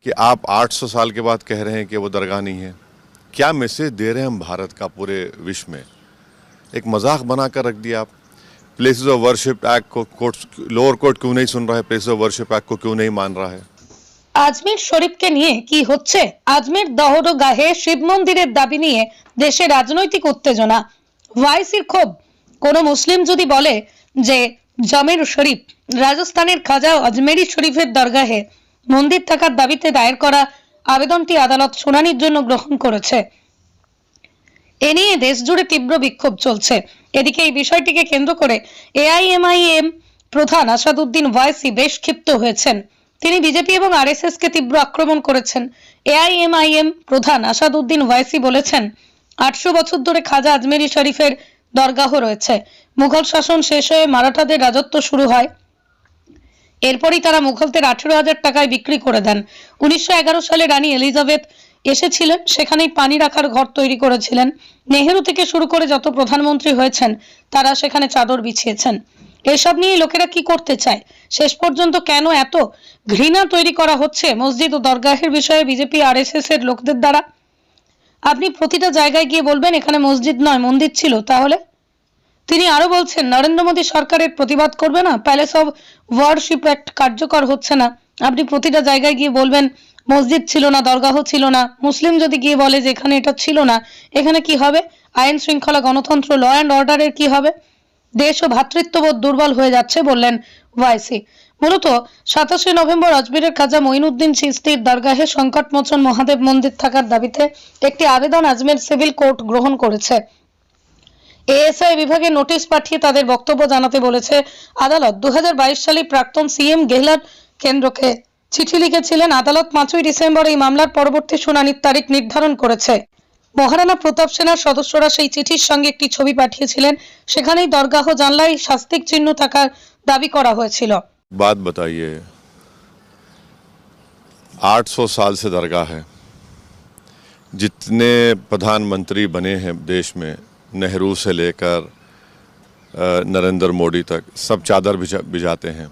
कि आप 800 साल के बाद कह रहे हैं कि वो दरगाह नहीं है। क्या मैसेज दे रहे हैं हम भारत का पूरे विश्व में? एक मजाक बनाकर रख दिया आप। प्लेसेस ऑफ वर्शिप एक्ट को लोअर कोर्ट क्यों नहीं सुन रहा है? प्लेसेस ऑफ वर्शिप एक्ट को क्यों नहीं मान रहा है? আজমির শরীফকে নিয়ে কি হচ্ছে? আজমির দহরগাহে শিব মন্দিরের দাবি নিয়ে দেশে রাজনৈতিক উত্তেজনা। ওয়াইসির ক্ষোভ, কোন মুসলিম যদি বলে যে জামির শরীফ রাজস্থানের খাজা আজমেরি শরীফের দরগাহে মন্দির থাকার দাবিতে দায়ের করা আবেদনটি আদালত শুনানির জন্য গ্রহণ করেছে। এ নিয়ে দেশ জুড়ে তীব্র বিক্ষোভ চলছে। এদিকে এই বিষয়টিকে কেন্দ্র করে এআইএমআইএম প্রধান আসাদুদ্দিন ওয়াইসি বেশ ক্ষিপ্ত হয়েছেন। তিনি বিজেপি এবং আরএসএস কে তীব্র আক্রমণ করেছেন। এআইএমআইএম প্রধান আসাদুদ্দিন ওয়াইসি বলেছেন, 800 বছর ধরে খাজা আজমেরি শরীফের দরগাহ রয়েছে। মুঘল শাসন শেষ হয়ে মারাঠাদের রাজত্ব শুরু হয়। এরপরই তারা মুঘলদের 18,000 টাকায় বিক্রি করে দেন। 1911 সালে রানী এলিজাবেথ এসেছিলেন, সেখানেই পানি রাখার ঘর তৈরি করেছিলেন। নেহেরু থেকে শুরু করে যত প্রধানমন্ত্রী হয়েছেন তারা সেখানে চাদর বিছিয়েছেন। এসব নিয়ে লোকেরা কি করতে চায়? শেষ পর্যন্ত কেন এত ঘৃণা তৈরি করা হচ্ছে মসজিদ ও দরগাহের বিষয়ে বিজেপি আরএসএস এর লোকদের দ্বারা? আপনি প্রতিটা জায়গায় গিয়ে বলবেন এখানে মসজিদ নয় মন্দির ছিল, তাহলে? তিনি আরো বলছেন, নরেন্দ্র মোদী সরকারের প্রতিবাদ করবে না? প্যালেস অফ ওয়ারশিপ অ্যাক্ট কার্যকর হচ্ছে না, আপনি প্রতিটা জায়গায় গিয়ে বলবেন মসজিদ ছিল না, দরগাহ ছিল না। মুসলিম যদি গিয়ে বলে যে এখানে এটা ছিল না, এখানে কি হবে? আইন শৃঙ্খলা, গণতন্ত্র, ল অ্যান্ড অর্ডারের কি হবে? দেশ ও ভ্রাতৃত্ববোধ দুর্বল হয়ে যাচ্ছে বললেন ওয়াইসি। মূলত 27 নভেম্বর আজমিরের খাজা মঈনুদ্দিন চিশতির দরগাহে সংকটমোচন মহাদেব মন্দির থাকার দাবিতে একটি আবেদন আজমের সিভিল কোর্ট গ্রহণ করেছে। এএসআই বিভাগে নোটিশ পাঠিয়ে তাদের বক্তব্য জানাতে বলেছে আদালত। 2022 সালে প্রাক্তন সিএম গেহলট কেন্দ্রকে চিঠি লিখেছিলেন। আদালত 5ই ডিসেম্বর এই মামলার পরবর্তী শুনানির তারিখ নির্ধারণ করেছে। মহারানা প্রতাপ সেনার সদস্যরা সেই চিঠির সঙ্গে একটি ছবি পাঠিয়েছিলেন, সেখানেই দরগাহ জানলায় শাস্তিক চিহ্ন থাকার দাবি করা হয়েছিল। बात बताइए, 800 साल से दरगाह है। जितने प्रधानमंत्री बने हैं देश में, नेहरू से लेकर नरेंद्र मोदी तक, सब चादर भिजाते हैं।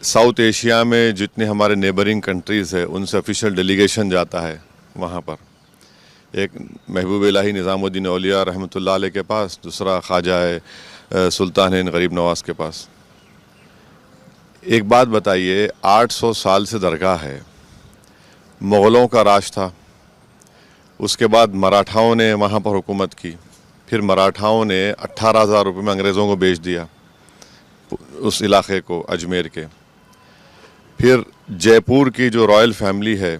साउथ एशिया में जितने हमारे नेबरिंग कंट्रीज़ है उनसे ऑफिशियल डेलीगेशन जाता है वहाँ पर। एक महबूब इलाही निज़ामुद्दीन औलिया रहमतुल्लाह अलैह के पास, दूसरा ख्वाजा सुल्तान गरीब नवाज के पास। एक बात बताइए, 800 साल से दरगाह है, मुग़लों का राज था, उसके बाद मराठाओं ने वहाँ पर हुकूमत की, फिर मराठाओं ने 18,000 रुपये में अंग्रेज़ों को बेच दिया उस इलाके को, अजमेर के। फिर जयपुर की जो रॉयल फैमिली है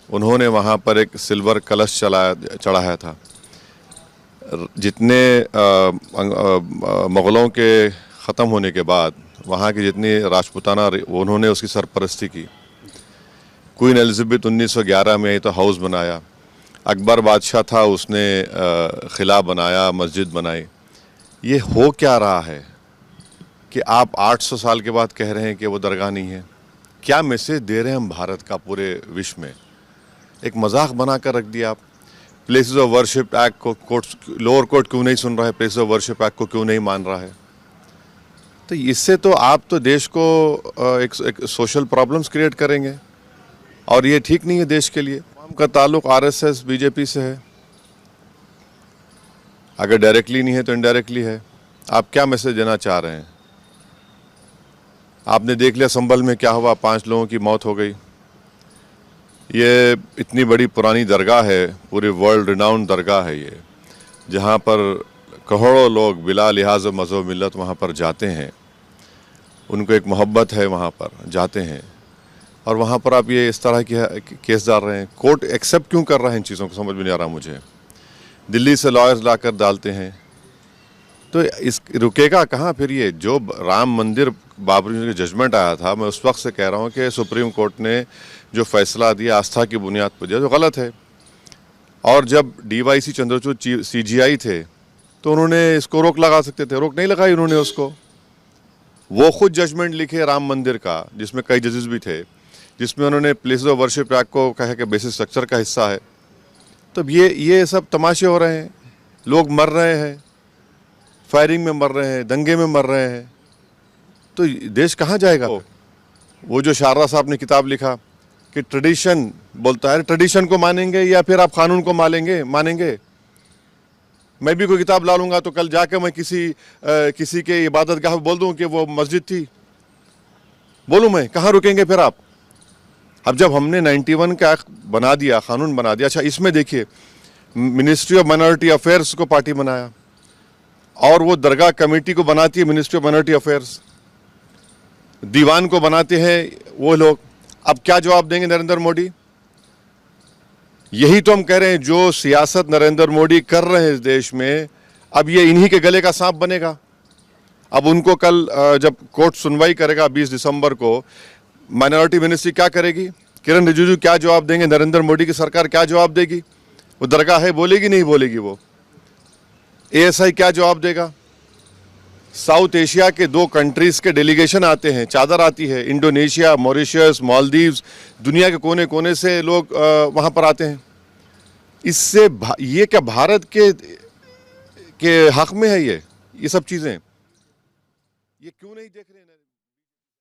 उन्होंने वहाँ पर एक सिल्वर कलश चढ़ाया था। जितने मुग़लों के ख़त्म होने के बाद वहाँ की जितनी राजपूताना उन्होंने उसकी सरपरस्ती की। क्वीन एलिज़ाबेथ 1911 में तो हाउस बनाया। अकबर बादशाह था, उसने ख़िला बनाया, मस्जिद बनाई। ये हो क्या रहा है कि आप 800 साल के बाद कह रहे हैं कि वो दरगाह नहीं है? क्या मैसेज दे रहे हैं हम भारत का पूरे विश्व में? एक मजाक बनाकर रख दिया आप। प्लेसेस ऑफ वर्शिप एक्ट को लोअर कोर्ट क्यों नहीं सुन रहा है? प्लेसेस ऑफ वर्शिप एक्ट को क्यों नहीं मान रहा है? तो इससे तो आप तो देश को एक सोशल प्रॉब्लम्स क्रिएट करेंगे और ये ठीक नहीं है देश के लिए। का ताल्लुक आरएसएस बीजेपी से है, अगर डायरेक्टली नहीं है तो इनडायरेक्टली है। आप क्या मैसेज देना चाह रहे हैं? आपने देख लिया संभल में क्या हुआ, 5 लोगों की मौत हो गई। ये इतनी बड़ी पुरानी दरगाह है, पूरे वर्ल्ड रिनाउंड दरगाह है ये, जहाँ पर करोड़ों लोग बिला लिहाज मज़हब मिल्लत वहाँ पर जाते हैं। उनको एक मोहब्बत है, वहाँ पर जाते हैं, और वहाँ पर आप ये इस तरह के केस डाल रहे हैं। कोर्ट एक्सेप्ट क्यों कर रहा है इन चीज़ों को, समझ में नहीं आ रहा मुझे। दिल्ली से लॉयर्स लाकर डालते हैं, तो इस रुकेगा कहाँ फिर? ये जो राम मंदिर बाबरी का जजमेंट आया था, मैं उस वक्त से कह रहा हूँ कि सुप्रीम कोर्ट ने जो फैसला दिया आस्था की बुनियाद पर दिया, जो गलत है। और जब DYC चंद्रचूड़ CGI थे तो उन्होंने इसको रोक लगा सकते थे, रोक नहीं लगाई उन्होंने उसको। वो खुद जजमेंट लिखे राम मंदिर का, जिसमें कई जजेस भी थे, जिसमें उन्होंने प्लेसेस ऑफ वर्शिप एक्ट को कहा कि बेसिक स्ट्रक्चर का हिस्सा है। तो ये सब तमाशे हो रहे हैं, लोग मर रहे हैं, फायरिंग में मर रहे हैं, दंगे में मर रहे हैं, तो देश कहाँ जाएगा? वो जो शारदा साहब ने किताब लिखा कि ट्रेडिशन बोलता है, ट्रेडिशन को मानेंगे या फिर आप कानून को मानेंगे। मैं भी कोई किताब ला लूंगा तो कल जाकर मैं किसी के इबादत गाह बोल दूं कि वो मस्जिद थी, बोलूं मैं, कहाँ रुकेंगे फिर आप? अब जब हमने 91 का एक्ट बना दिया, कानून बना दिया, अच्छा इसमें देखिए मिनिस्ट्री ऑफ माइनॉरिटी अफेयर्स को पार्टी बनाया और वो दरगाह कमेटी को बनाती है मिनिस्ट्री ऑफ माइनॉरिटी अफेयर्स, दीवान को बनाते हैं वो लोग। अब क्या जवाब देंगे नरेंद्र मोदी? यही तो हम कह रहे हैं, जो सियासत नरेंद्र मोदी कर रहे हैं इस देश में, अब ये इन्हीं के गले का सांप बनेगा। अब उनको कल जब कोर्ट सुनवाई करेगा 20 दिसंबर को, माइनॉरिटी मिनिस्ट्री क्या करेगी? किरण रिजिजू क्या जवाब देंगे? नरेंद्र मोदी की सरकार क्या जवाब देगी? वो दरगाह है बोलेगी, नहीं बोलेगी? वो एएसआई क्या जवाब देगा? साउथ एशिया के 2 कंट्रीज के डेलीगेशन आते हैं, चादर आती है, इंडोनेशिया, मॉरिशस, मालदीव्स, दुनिया के कोने कोने से लोग वहाँ पर आते हैं। इससे ये क्या भारत के हक में है? ये सब चीज़ें ये क्यों नहीं देख रहे हैं?